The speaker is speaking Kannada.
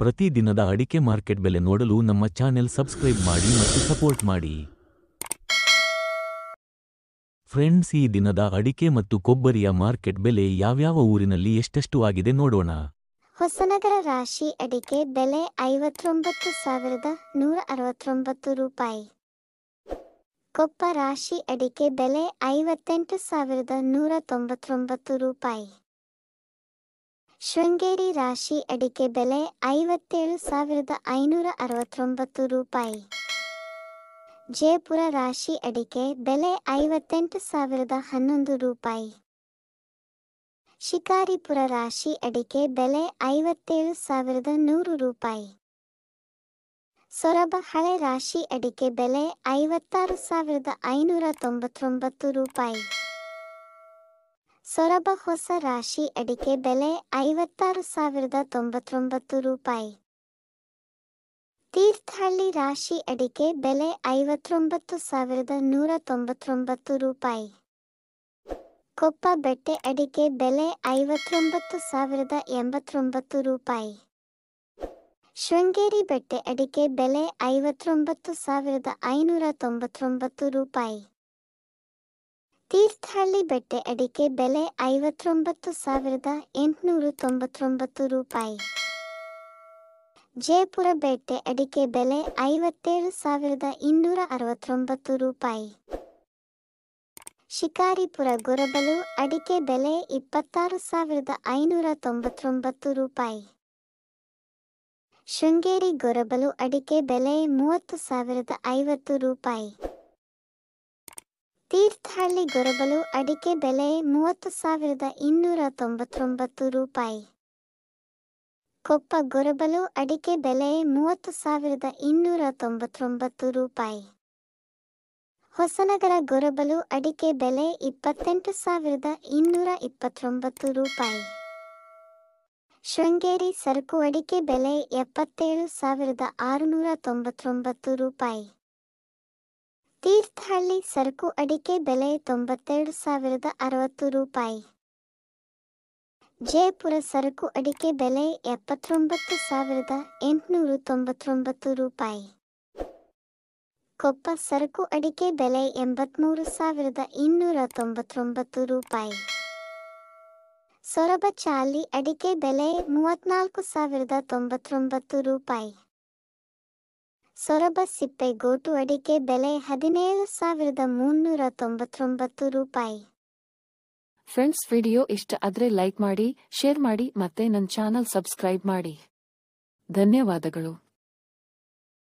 ಪ್ರತಿದಿನದ ಅಡಿಕೆ ಮಾರ್ಕೆಟ್ ಬೆಲೆ ನೋಡಲು ನಮ್ಮ ಚಾನೆಲ್ ಸಬ್ಸ್ಕ್ರೈಬ್ ಮಾಡಿ ಮತ್ತು ಸಪೋರ್ಟ್ ಮಾಡಿ. ಫ್ರೆಂಡ್ಸ್, ಈ ದಿನದ ಅಡಿಕೆ ಮತ್ತು ಕೊಬ್ಬರಿಯ ಮಾರ್ಕೆಟ್ ಬೆಲೆ ಯಾವ್ಯಾವ ಊರಿನಲ್ಲಿ ಎಷ್ಟೆಷ್ಟು ಆಗಿದೆ ನೋಡೋಣ. ಹೊಸನಗರ ರಾಶಿ ಅಡಿಕೆ ಬೆಲೆ 59,169 ರೂಪಾಯಿ. ಕೊಪ್ಪ ರಾಶಿ ಅಡಿಕೆ ಬೆಲೆ 58,199 ರೂಪಾಯಿ. ಶೃಂಗೇರಿ ರಾಶಿ ಅಡಿಕೆ ಬೆಲೆ 57,569 ರೂಪಾಯಿ. ಜಯಪುರ ರಾಶಿ ಅಡಿಕೆ ಬೆಲೆ 58,011 ರೂಪಾಯಿ. ಶಿಕಾರಿಪುರ ರಾಶಿ ಅಡಿಕೆ ಬೆಲೆ 57,100 ರೂಪಾಯಿ. ಸೊರಬ ಹಳೆ ರಾಶಿ ಅಡಿಕೆ ಬೆಲೆ 56,599 ರೂಪಾಯಿ. ಸೊರಬ ಹೊಸ ರಾಶಿ ಅಡಿಕೆ ಬೆಲೆ 56,099 ರೂಪಾಯಿ. ತೀರ್ಥಹಳ್ಳಿ ರಾಶಿ ಅಡಿಕೆ ಬೆಲೆ 59,199 ರೂಪಾಯಿ. ಕೊಪ್ಪ ಬೆಟ್ಟೆ ಅಡಿಕೆ ಬೆಲೆ 59,089 ರೂಪಾಯಿ. ಶೃಂಗೇರಿ ಬೆಟ್ಟೆ ಅಡಿಕೆ ಬೆಲೆ 59,599 ರೂಪಾಯಿ. ತೀರ್ಥಹಳ್ಳಿ ಬೆಟ್ಟೆ ಅಡಿಕೆ ಬೆಲೆ 59,899 ರೂಪಾಯಿ. ಜಯಪುರ ಬೆಟ್ಟೆ ಅಡಿಕೆ ಬೆಲೆ 57,269 ರೂಪಾಯಿ. ಶಿಕಾರಿಪುರ ಗೊರಬಲು ಅಡಿಕೆ ಬೆಲೆ 26,599 ರೂಪಾಯಿ. ಶೃಂಗೇರಿ ಗೊರಬಲು ಅಡಿಕೆ ಬೆಲೆ 30,050 ರೂಪಾಯಿ. ತೀರ್ಥಹಳ್ಳಿ ಗೊರಬಲು ಅಡಿಕೆ ಬೆಲೆ 30,299 ರೂಪಾಯಿ. ಕೊಪ್ಪ ಗೊರಬಲು ಅಡಿಕೆ ಬೆಲೆ 30,299 ರೂಪಾಯಿ. ಹೊಸನಗರ ಗೊರಬಲು ಅಡಿಕೆ ಬೆಲೆ 28,229 ರೂಪಾಯಿ. ಶೃಂಗೇರಿ ಸರಕು ಅಡಿಕೆ ಬೆಲೆ 77,699 ರೂಪಾಯಿ. ತೀರ್ಥಹಳ್ಳಿ ಸರಕು ಅಡಿಕೆ ಬೆಲೆ 92,060 ರೂಪಾಯಿ. ಜಯಪುರ ಸರಕು ಅಡಿಕೆ ಬೆಲೆ 79,899 ರೂಪಾಯಿ. ಕೊಪ್ಪ ಸರಕು ಅಡಿಕೆ ಬೆಲೆ 83,299 ರೂಪಾಯಿ. ಸೊರಬ ಚಾಲಿ ಅಡಿಕೆ ಬೆಲೆ 34,099 ರೂಪಾಯಿ. ಸೊರಬ ಸಿಪ್ಪೆ ಗೋಟು ಅಡಿಕೆ ಬೆಲೆ 17,399 ರೂಪಾಯಿ. ಫ್ರೆಂಡ್ಸ್, ವಿಡಿಯೋ ಇಷ್ಟ ಆದ್ರೆ ಲೈಕ್ ಮಾಡಿ, ಶೇರ್ ಮಾಡಿ ಮತ್ತೆ ನನ್ನ ಚಾನಲ್ ಸಬ್ಸ್ಕ್ರೈಬ್ ಮಾಡಿ. ಧನ್ಯವಾದಗಳು.